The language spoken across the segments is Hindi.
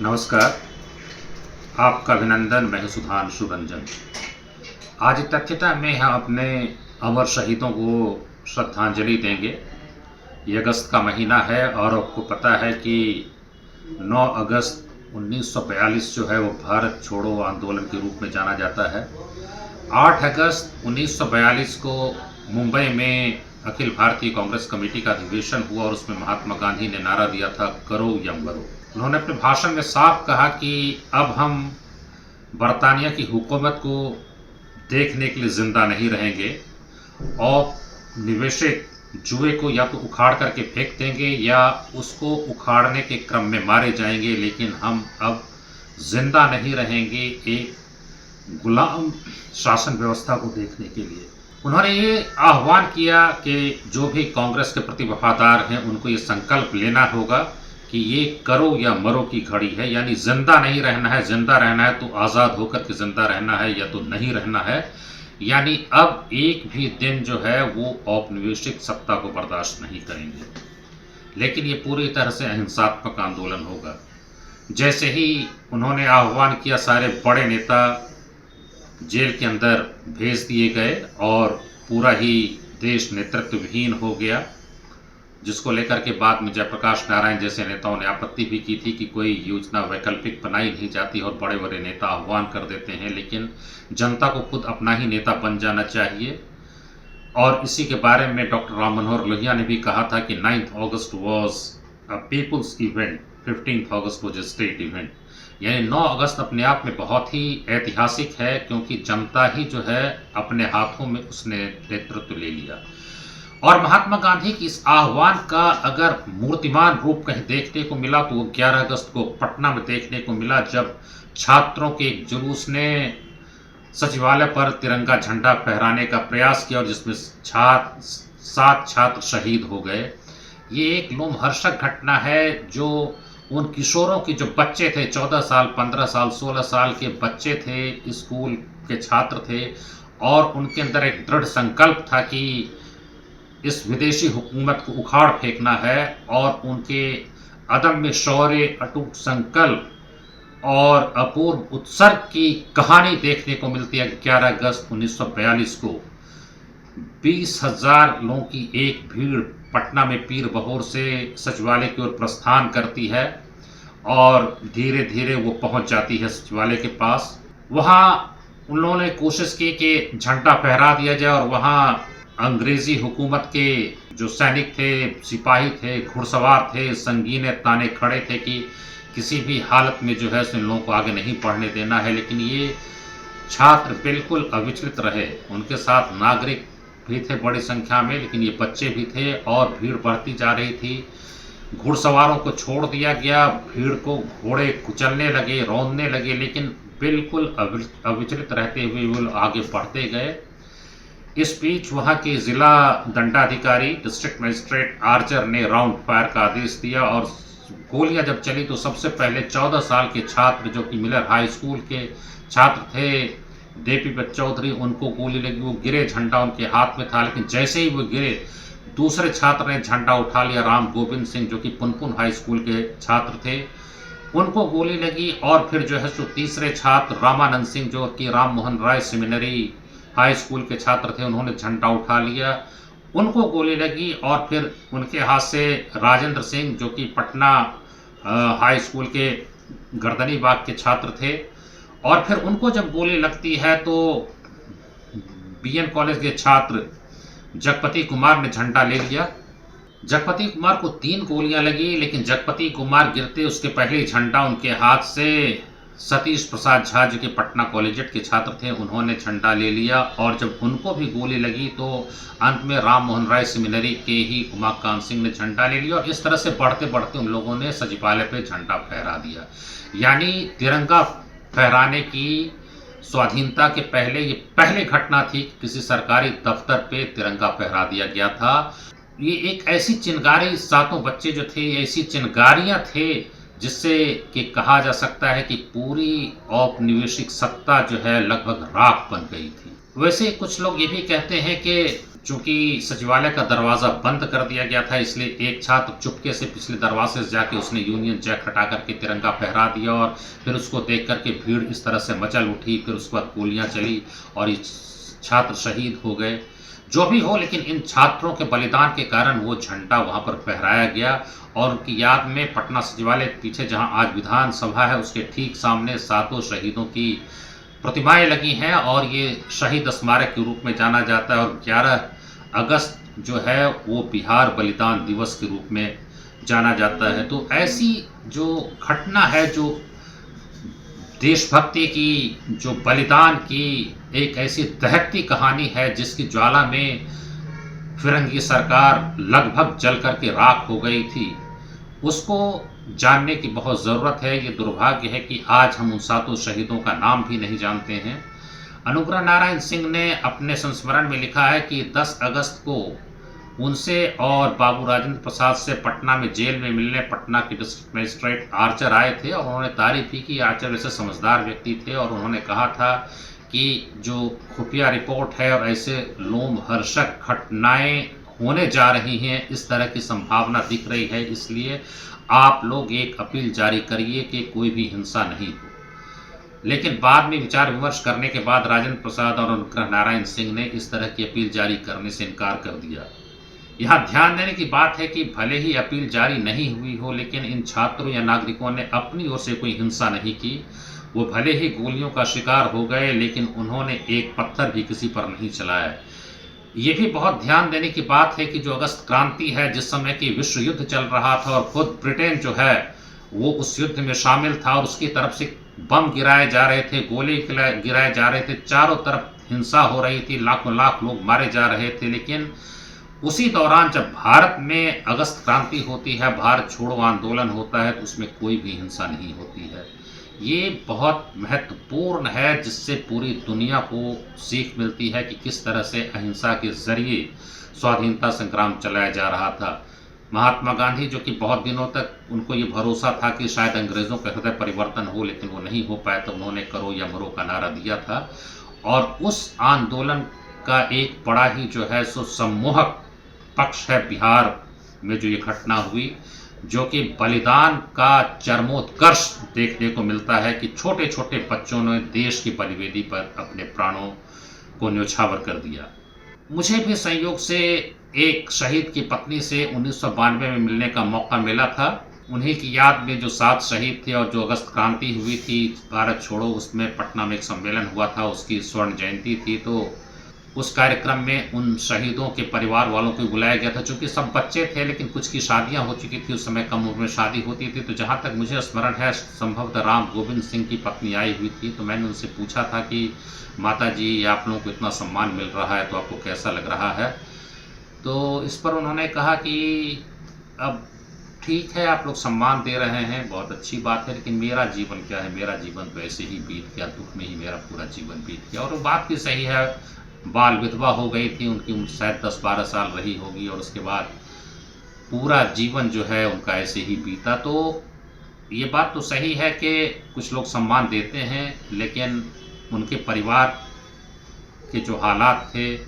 नमस्कार, आपका अभिनंदन। मैं हूं सुधांशु रंजन। आज तथ्यता में हम अपने अमर शहीदों को श्रद्धांजलि देंगे। ये अगस्त का महीना है और आपको पता है कि 9 अगस्त 1942 जो है वो भारत छोड़ो आंदोलन के रूप में जाना जाता है। 8 अगस्त 1942 को मुंबई में अखिल भारतीय कांग्रेस कमेटी का अधिवेशन हुआ और उसमें महात्मा गांधी ने नारा दिया था, करो या मरो। उन्होंने अपने भाषण में साफ कहा कि अब हम बरतानिया की हुकूमत को देखने के लिए जिंदा नहीं रहेंगे और निवेशित जुए को या तो उखाड़ करके फेंक देंगे या उसको उखाड़ने के क्रम में मारे जाएंगे, लेकिन हम अब जिंदा नहीं रहेंगे एक गुलाम शासन व्यवस्था को देखने के लिए। उन्होंने ये आह्वान किया कि जो भी कांग्रेस के प्रति वफादार हैं उनको ये संकल्प लेना होगा कि ये करो या मरो की घड़ी है, यानी जिंदा नहीं रहना है। जिंदा रहना है तो आज़ाद होकर के जिंदा रहना है या तो नहीं रहना है। यानी अब एक भी दिन जो है वो औपनिवेशिक सत्ता को बर्दाश्त नहीं करेंगे। लेकिन ये पूरी तरह से अहिंसात्मक आंदोलन होगा। जैसे ही उन्होंने आह्वान किया, सारे बड़े नेता जेल के अंदर भेज दिए गए और पूरा ही देश नेतृत्वहीन हो गया, जिसको लेकर के बाद में जयप्रकाश नारायण जैसे नेताओं ने आपत्ति भी की थी कि कोई योजना वैकल्पिक बनाई नहीं जाती और बड़े बड़े नेता आह्वान कर देते हैं, लेकिन जनता को खुद अपना ही नेता बन जाना चाहिए। और इसी के बारे में डॉक्टर राम मनोहर लोहिया ने भी कहा था कि 9 अगस्त वॉज अ पीपुल्स इवेंट, 15 अगस्त वॉज ए स्टेट इवेंट। यानी 9 अगस्त अपने आप में बहुत ही ऐतिहासिक है, क्योंकि जनता ही जो है अपने हाथों में उसने नेतृत्व ले लिया। और महात्मा गांधी की इस आह्वान का अगर मूर्तिमान रूप कहीं देखने को मिला तो वो 11 अगस्त को पटना में देखने को मिला, जब छात्रों के एक जुलूस ने सचिवालय पर तिरंगा झंडा फहराने का प्रयास किया और जिसमें 7 छात्र शहीद हो गए। ये एक लोमहर्षक घटना है जो उन किशोरों की, जो बच्चे थे, 14 साल, 15 साल, 16 साल के बच्चे थे, स्कूल के छात्र थे, और उनके अंदर एक दृढ़ संकल्प था कि इस विदेशी हुकूमत को उखाड़ फेंकना है। और उनके अदम्य शौर्य, अटूट संकल्प और अपूर्व उत्सर्ग की कहानी देखने को मिलती है। 11 अगस्त 1942 को 20,000 लोगों की एक भीड़ पटना में पीर बहोर से सचिवालय की ओर प्रस्थान करती है और धीरे धीरे वो पहुंच जाती है सचिवालय के पास। वहां उन लोगों ने कोशिश की कि झंडा फहरा दिया जाए और वहां अंग्रेजी हुकूमत के जो सैनिक थे, सिपाही थे, घुड़सवार थे, संगीन ताने खड़े थे कि किसी भी हालत में जो है इन लोगों को आगे नहीं बढ़ने देना है। लेकिन ये छात्र बिल्कुल अविचलित रहे। उनके साथ नागरिक भी थे बड़ी संख्या में, लेकिन ये बच्चे भी थे और भीड़ बढ़ती जा रही थी। घुड़सवारों को छोड़ दिया गया, भीड़ को घोड़े कुचलने लगे, रौंदने लगे, लेकिन बिल्कुल अविचलित रहते हुए वो आगे बढ़ते गए। इस बीच वहां के जिला दंडाधिकारी, डिस्ट्रिक्ट मजिस्ट्रेट आर्चर ने राउंड फायर का आदेश दिया और गोलियां जब चली तो सबसे पहले 14 साल के छात्र, जो कि मिलर हाई स्कूल के छात्र थे, देवीपत चौधरी, उनको गोली लगी। वो गिरे, झंडा उनके हाथ में था, लेकिन जैसे ही वो गिरे दूसरे छात्र ने झंडा उठा लिया। राम गोविंद सिंह, जो कि पुनपुन हाई स्कूल के छात्र थे, उनको गोली लगी। और फिर जो है सो तीसरे छात्र रामानंद सिंह, जो कि Ram Mohan Roy seminary high school के छात्र थे, उन्होंने झंडा उठा लिया, उनको गोली लगी। और फिर उनके हाथ से राजेंद्र सिंह, जो कि पटना हाई स्कूल के गर्दनी बाग के छात्र थे, और फिर उनको जब गोली लगती है तो बीएन कॉलेज के छात्र जगपति कुमार ने झंडा ले लिया। जगपति कुमार को 3 गोलियां लगी, लेकिन जगपति कुमार गिरते उसके पहले ही झंडा उनके हाथ से सतीश प्रसाद झा, जो कि पटना कॉलेजिएट के छात्र थे, उन्होंने झंडा ले लिया। और जब उनको भी गोली लगी तो अंत में राम मोहन राय सेमिनरी के ही उमाकांत सिंह ने झंडा ले लिया। और इस तरह से बढ़ते बढ़ते उन लोगों ने सचिवालय पे झंडा फहरा दिया। यानी तिरंगा फहराने की स्वाधीनता के पहले ये पहली घटना थी कि किसी सरकारी दफ्तर पे तिरंगा फहरा दिया गया था। ये एक ऐसी चिनगारी, 7 बच्चे जो थे, ऐसी चिनगारियां थे जिससे कि कहा जा सकता है कि पूरी औपनिवेशिक सत्ता जो है लगभग राख बन गई थी। वैसे कुछ लोग ये भी कहते हैं कि चूंकि सचिवालय का दरवाज़ा बंद कर दिया गया था, इसलिए एक छात्र चुपके से पिछले दरवाजे से जाके उसने यूनियन जैक हटा करके तिरंगा फहरा दिया और फिर उसको देख करके भीड़ इस तरह से मचल उठी। फिर उसके बाद गोलियां चली और ये छात्र शहीद हो गए। जो भी हो, लेकिन इन छात्रों के बलिदान के कारण वो झंडा वहाँ पर फहराया गया और उनकी याद में पटना सचिवालय के पीछे, जहाँ आज विधानसभा है, उसके ठीक सामने 7 शहीदों की प्रतिमाएं लगी हैं और ये शहीद स्मारक के रूप में जाना जाता है। और 11 अगस्त जो है वो बिहार बलिदान दिवस के रूप में जाना जाता है। तो ऐसी जो घटना है, जो देशभक्ति की, जो बलिदान की एक ऐसी दहकती कहानी है जिसकी ज्वाला में फिरंगी सरकार लगभग जल करके राख हो गई थी, उसको जानने की बहुत ज़रूरत है। ये दुर्भाग्य है कि आज हम उन 7 शहीदों का नाम भी नहीं जानते हैं। अनुग्रह नारायण सिंह ने अपने संस्मरण में लिखा है कि 10 अगस्त को उनसे और बाबू राजेंद्र प्रसाद से पटना में जेल में मिलने पटना के डिस्ट्रिक्ट मजिस्ट्रेट आर्चर आए थे और उन्होंने तारीफ की कि आर्चर ऐसे समझदार व्यक्ति थे और उन्होंने कहा था कि जो खुफिया रिपोर्ट है और ऐसे लोमहर्षक घटनाएं होने जा रही हैं, इस तरह की संभावना दिख रही है, इसलिए आप लोग एक अपील जारी करिए कि कोई भी हिंसा नहीं हो। लेकिन बाद में विचार विमर्श करने के बाद राजेंद्र प्रसाद और अनुग्रह नारायण सिंह ने इस तरह की अपील जारी करने से इनकार कर दिया। यहाँ ध्यान देने की बात है कि भले ही अपील जारी नहीं हुई हो, लेकिन इन छात्रों या नागरिकों ने अपनी ओर से कोई हिंसा नहीं की। वो भले ही गोलियों का शिकार हो गए, लेकिन उन्होंने एक पत्थर भी किसी पर नहीं चलाया। ये भी बहुत ध्यान देने की बात है कि जो अगस्त क्रांति है, जिस समय की विश्व युद्ध चल रहा था और खुद ब्रिटेन जो है वो उस युद्ध में शामिल था और उसकी तरफ से बम गिराए जा रहे थे, गोले गिराए जा रहे थे, चारों तरफ हिंसा हो रही थी, लाखों लाख लोग मारे जा रहे थे। लेकिन उसी दौरान जब भारत में अगस्त क्रांति होती है, भारत छोड़ो आंदोलन होता है, तो उसमें कोई भी हिंसा नहीं होती है। ये बहुत महत्वपूर्ण है, जिससे पूरी दुनिया को सीख मिलती है कि किस तरह से अहिंसा के जरिए स्वाधीनता संग्राम चलाया जा रहा था। महात्मा गांधी, जो कि बहुत दिनों तक उनको ये भरोसा था कि शायद अंग्रेज़ों का हृदय परिवर्तन हो, लेकिन वो नहीं हो पाया, तो उन्होंने करो या मरो का नारा दिया था और उस आंदोलन का एक बड़ा ही जो है सो सम्मोहक पक्ष है बिहार में जो ये घटना हुई, जो कि बलिदान का चरमोत्कर्ष देखने को मिलता है कि छोटे छोटे बच्चों ने देश की बलिवेदी पर अपने प्राणों को न्योछावर कर दिया। मुझे भी संयोग से एक शहीद की पत्नी से 1992 में मिलने का मौका मिला था। उन्हीं की याद में जो 7 शहीद थे और जो अगस्त क्रांति हुई थी भारत छोड़ो, उसमें पटना में एक सम्मेलन हुआ था, उसकी स्वर्ण जयंती थी। तो उस कार्यक्रम में उन शहीदों के परिवार वालों को बुलाया गया था। चूँकि सब बच्चे थे, लेकिन कुछ की शादियां हो चुकी थी, उस समय कम उम्र में शादी होती थी। तो जहाँ तक मुझे स्मरण है, संभवतः राम गोविंद सिंह की पत्नी आई हुई थी। तो मैंने उनसे पूछा था कि माता जी, आप लोगों को इतना सम्मान मिल रहा है तो आपको कैसा लग रहा है? तो इस पर उन्होंने कहा कि अब ठीक है, आप लोग सम्मान दे रहे हैं, बहुत अच्छी बात है, लेकिन मेरा जीवन क्या है? मेरा जीवन तो ऐसे ही बीत गया, दुख में ही मेरा पूरा जीवन बीत गया। और वो बात भी सही है। बाल विधवा हो गई थी, उनकी उम्र शायद 10-12 साल रही होगी और उसके बाद पूरा जीवन जो है उनका ऐसे ही बीता। तो ये बात तो सही है कि कुछ लोग सम्मान देते हैं, लेकिन उनके परिवार के जो हालात थे,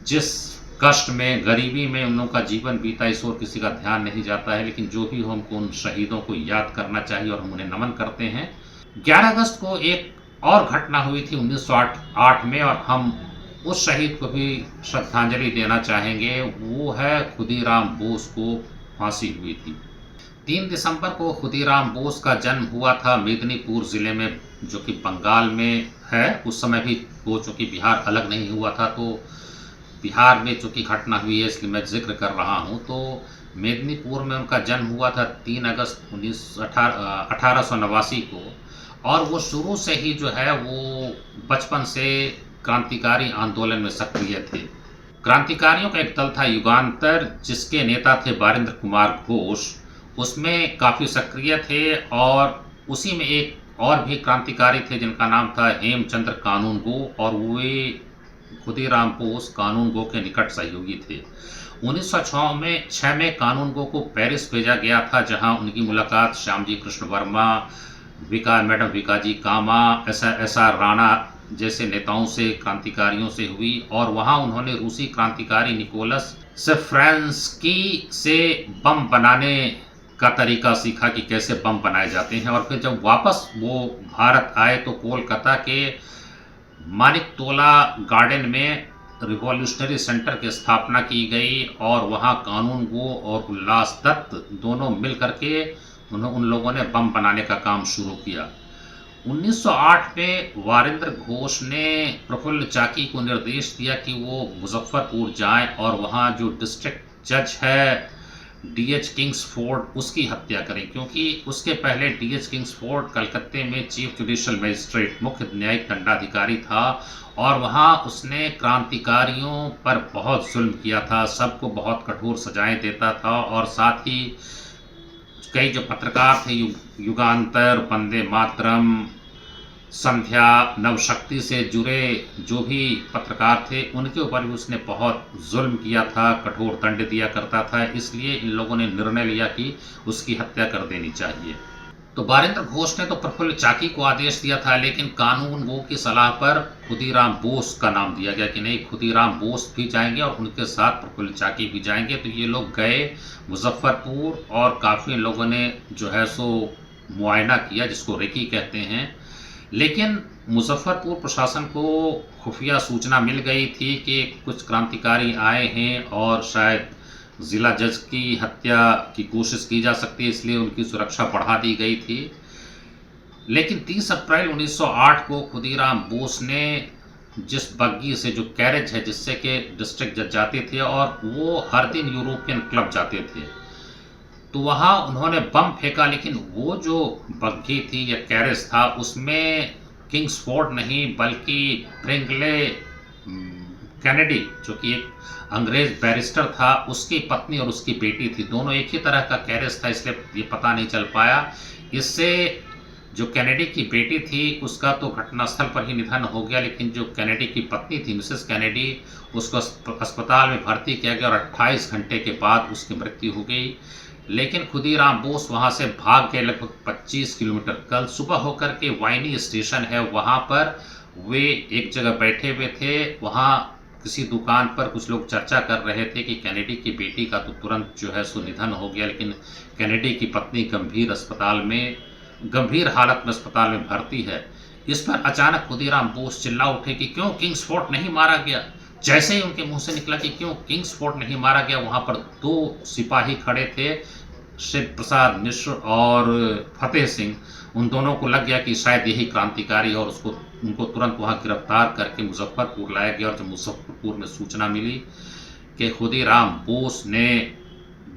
जिस कष्ट में, गरीबी में उन लोगों का जीवन बीता, इस ओर किसी का ध्यान नहीं जाता है। लेकिन जो भी हो, हमको उन शहीदों को याद करना चाहिए और हम उन्हें नमन करते हैं। 11 अगस्त को एक और घटना हुई थी 1908 में, और हम उस शहीद को भी श्रद्धांजलि देना चाहेंगे। वो है खुदीराम बोस को फांसी हुई थी। 3 दिसंबर को खुदीराम बोस का जन्म हुआ था मेदिनीपुर ज़िले में, जो कि बंगाल में है। उस समय भी वो, चूँकि बिहार अलग नहीं हुआ था, तो बिहार में चूँकि घटना हुई है इसलिए मैं जिक्र कर रहा हूँ। तो मेदिनीपुर में उनका जन्म हुआ था 3 अगस्त 1889 को। और वो शुरू से ही जो है वो बचपन से क्रांतिकारी आंदोलन में सक्रिय थे। क्रांतिकारियों का एक दल था युगांतर, जिसके नेता थे बारिंद्र कुमार घोष, उसमें काफ़ी सक्रिय थे। और उसी में एक और भी क्रांतिकारी थे जिनका नाम था हेमचंद्र कानूनगो, और वे खुदीराम बोस कानूनगो के निकट सहयोगी थे। 1906 में कानूनगो को पेरिस भेजा गया था, जहां उनकी मुलाकात श्यामजी कृष्ण वर्मा, मैडम विकाजी कामा, एस आर राणा जैसे नेताओं से, क्रांतिकारियों से हुई और वहाँ उन्होंने रूसी क्रांतिकारी निकोलस सेफ्रांस्की से बम बनाने का तरीका सीखा कि कैसे बम बनाए जाते हैं। और फिर जब वापस वो भारत आए तो कोलकाता के मानिकतोला गार्डन में रिवॉल्यूशनरी सेंटर की स्थापना की गई और वहाँ कानून गो और उल्लास दत्त दोनों मिल करके उन लोगों ने बम बनाने का काम शुरू किया। 1908 में वारेंद्र घोष ने प्रफुल्ल चाकी को निर्देश दिया कि वो मुजफ्फरपुर जाएं और वहाँ जो डिस्ट्रिक्ट जज है डीएच किंग्सफोर्ड उसकी हत्या करें, क्योंकि उसके पहले डीएच किंग्सफोर्ड कलकत्ते में चीफ जुडिशियल मजिस्ट्रेट मुख्य न्यायिक दंडाधिकारी था और वहाँ उसने क्रांतिकारियों पर बहुत जुल्म किया था, सबको बहुत कठोर सजाएं देता था और साथ ही कई जो पत्रकार थे युगांतर, वंदे मातरम, संध्या, नवशक्ति से जुड़े जो भी पत्रकार थे उनके ऊपर भी उसने बहुत जुल्म किया था, कठोर दंड दिया करता था। इसलिए इन लोगों ने निर्णय लिया कि उसकी हत्या कर देनी चाहिए। तो वारेंद्र घोष ने तो प्रफुल्ल चाकी को आदेश दिया था, लेकिन कानून गो की सलाह पर खुदीराम बोस का नाम दिया गया कि नहीं, खुदीराम बोस भी जाएंगे और उनके साथ प्रफुल्ल चाकी भी जाएंगे। तो ये लोग गए मुजफ्फरपुर और काफ़ी लोगों ने जो है सो मुआयना किया, जिसको रेकी कहते हैं। लेकिन मुजफ्फरपुर प्रशासन को खुफिया सूचना मिल गई थी कि कुछ क्रांतिकारी आए हैं और शायद ज़िला जज की हत्या की कोशिश की जा सकती है, इसलिए उनकी सुरक्षा बढ़ा दी गई थी। लेकिन 30 अप्रैल 1908 को खुदीराम बोस ने जिस बग्गी से, जो कैरेज है जिससे कि डिस्ट्रिक्ट जज जाते थे और वो हर दिन यूरोपियन क्लब जाते थे, तो वहाँ उन्होंने बम फेंका। लेकिन वो जो बग्घी थी या कैरेज था उसमें किंग्सफोर्ड नहीं बल्कि ब्रिंगले कैनेडी, जो कि एक अंग्रेज बैरिस्टर था, उसकी पत्नी और उसकी बेटी थी। दोनों एक ही तरह का कैरेज था, इसलिए ये पता नहीं चल पाया। इससे जो कैनेडी की बेटी थी उसका तो घटनास्थल पर ही निधन हो गया, लेकिन जो कैनेडी की पत्नी थी मिसेस कैनेडी, उसको अस्पताल में भर्ती किया गया और 28 घंटे के बाद उसकी मृत्यु हो गई। लेकिन खुदीराम बोस वहाँ से भाग गए लगभग 25 किलोमीटर। कल सुबह होकर के वाइनी स्टेशन है, वहाँ पर वे एक जगह बैठे हुए थे। वहाँ किसी दुकान पर कुछ लोग चर्चा कर रहे थे कि कैनेडी की बेटी का तो तुरंत जो है सो निधन हो गया, लेकिन कैनेडी की पत्नी गंभीर हालत में अस्पताल में भर्ती है। इस पर अचानक खुदीराम बोस चिल्ला उठे कि क्यों किंग्सफोर्ड नहीं मारा गया। जैसे ही उनके मुंह से निकला कि क्यों किंग्सफोर्ड नहीं मारा गया, वहाँ पर 2 सिपाही खड़े थे, शिव प्रसाद मिश्र और फतेह सिंह। उन दोनों को लग गया कि शायद यही क्रांतिकारी, और उनको तुरंत वहाँ गिरफ्तार करके मुजफ्फरपुर लाया गया। और जब मुजफ्फरपुर में सूचना मिली कि खुदीराम बोस ने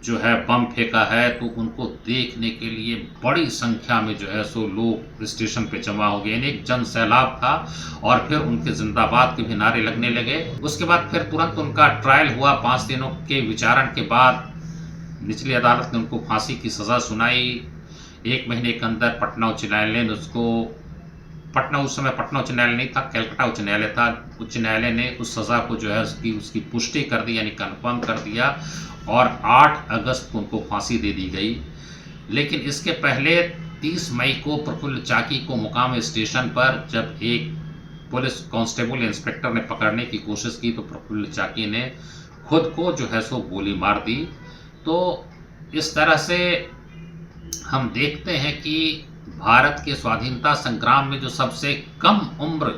जो है बम फेंका है, तो उनको देखने के लिए बड़ी संख्या में जो है सो लोग स्टेशन पे जमा हो गए। एक जन सैलाब था और फिर उनके जिंदाबाद के भी नारे लगने लगे। उसके बाद फिर तुरंत उनका ट्रायल हुआ। 5 दिनों के विचारण के बाद निचली अदालत ने उनको फांसी की सज़ा सुनाई। 1 महीने के अंदर पटना उच्च न्यायालय ने उस समय पटना उच्च न्यायालय नहीं था, कलकत्ता उच्च न्यायालय था। उच्च न्यायालय ने उस सज़ा को जो है उसकी पुष्टि कर दी, यानी कन्फर्म कर दिया, और 8 अगस्त को उनको फांसी दे दी गई। लेकिन इसके पहले 30 मई को प्रफुल्ल चाकी को मुकाम स्टेशन पर जब एक पुलिस कांस्टेबल इंस्पेक्टर ने पकड़ने की कोशिश की, तो प्रफुल्ल चाकी ने खुद को जो है सो गोली मार दी। तो इस तरह से हम देखते हैं कि भारत के स्वाधीनता संग्राम में जो सबसे कम उम्र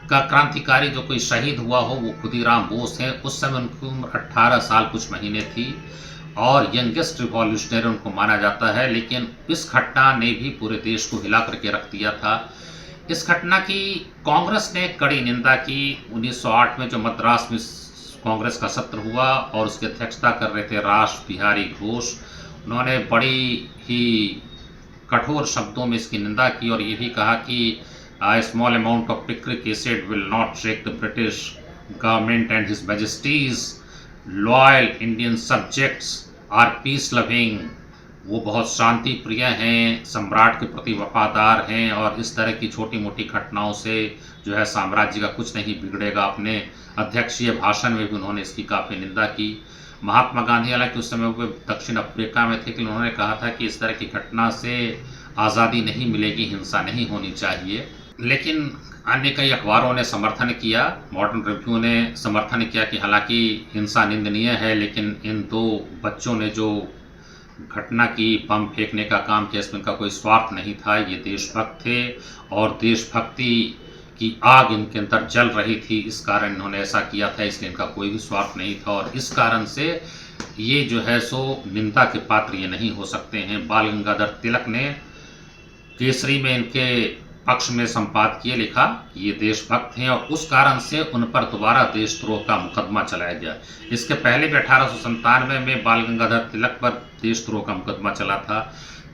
का क्रांतिकारी जो कोई शहीद हुआ हो वो खुदीराम बोस हैं। उस समय उनकी उम्र 18 साल कुछ महीने थी और यंगेस्ट रिवॉल्यूशनरी उनको माना जाता है। लेकिन इस घटना ने भी पूरे देश को हिला करके रख दिया था। इस घटना की कांग्रेस ने कड़ी निंदा की। 1908 में जो मद्रास में कांग्रेस का सत्र हुआ और उसकी अध्यक्षता कर रहे थे रास बिहारी घोष, उन्होंने बड़ी ही कठोर शब्दों में इसकी निंदा की और ये भी कहा कि a small amount of picric acid will not shake the British government and His Majesty's loyal Indian subjects are peace loving। वो बहुत शांति प्रिय हैं, सम्राट के प्रति वफादार हैं और इस तरह की छोटी मोटी घटनाओं से जो है साम्राज्य का कुछ नहीं बिगड़ेगा। अपने अध्यक्षीय भाषण में भी उन्होंने इसकी काफ़ी निंदा की। महात्मा गांधी हालांकि उस समय वो दक्षिण अफ्रीका में थे, लेकिन उन्होंने कहा था कि इस तरह की घटना से आज़ादी नहीं मिलेगी, हिंसा नहीं होनी चाहिए। लेकिन अन्य कई अखबारों ने समर्थन किया, मॉडर्न रिव्यू ने समर्थन किया कि हालांकि हिंसा निंदनीय है, लेकिन इन दो बच्चों ने जो घटना की, बम फेंकने का काम किया, इसमें इनका कोई स्वार्थ नहीं था। ये देशभक्त थे और देशभक्ति की आग इनके अंदर जल रही थी, इस कारण इन्होंने ऐसा किया था, इसलिए इनका कोई भी स्वार्थ नहीं था और इस कारण से ये जो है सो निंदा के पात्र ये नहीं हो सकते हैं। बाल गंगाधर तिलक ने केसरी में इनके पक्ष में संपादकीय लिखा, ये देशभक्त हैं और उस कारण से उन पर दोबारा देशद्रोह का मुकदमा चलाया गया। इसके पहले भी 1897 में बाल गंगाधर तिलक पर देशद्रोह का मुकदमा चला था।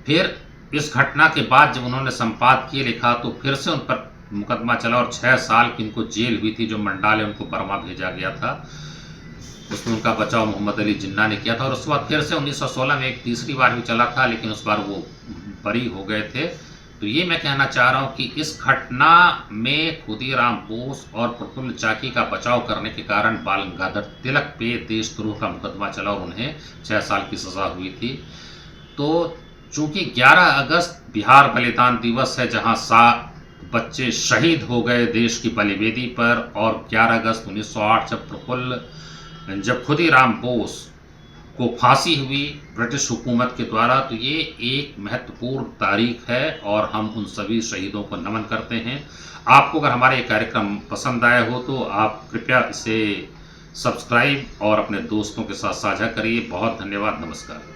फिर इस घटना के बाद जब उन्होंने संपादकीय लिखा तो फिर से उन पर मुकदमा चला और 6 साल की इनको जेल हुई थी। जो मंडाले उनको बर्मा भेजा गया था, उसमें उनका बचाव मोहम्मद अली जिन्ना ने किया था और उसके बाद फिर से 1916 में एक तीसरी बार भी चला था, लेकिन उस बार वो बरी हो गए थे। तो ये मैं कहना चाह रहा हूँ कि इस घटना में खुदीराम बोस और प्रफुल्ल चाकी का बचाव करने के कारण बाल गंगाधर तिलक पे देशद्रोह का मुकदमा चला और उन्हें 6 साल की सज़ा हुई थी। तो चूंकि 11 अगस्त बिहार बलिदान दिवस है, जहां 7 बच्चे शहीद हो गए देश की बलिवेदी पर, और 11 अगस्त 1908 जब खुदीराम बोस को फांसी हुई ब्रिटिश हुकूमत के द्वारा, तो ये एक महत्वपूर्ण तारीख है और हम उन सभी शहीदों को नमन करते हैं। आपको अगर हमारे ये कार्यक्रम पसंद आया हो तो आप कृपया इसे सब्सक्राइब और अपने दोस्तों के साथ साझा करिए। बहुत धन्यवाद, नमस्कार।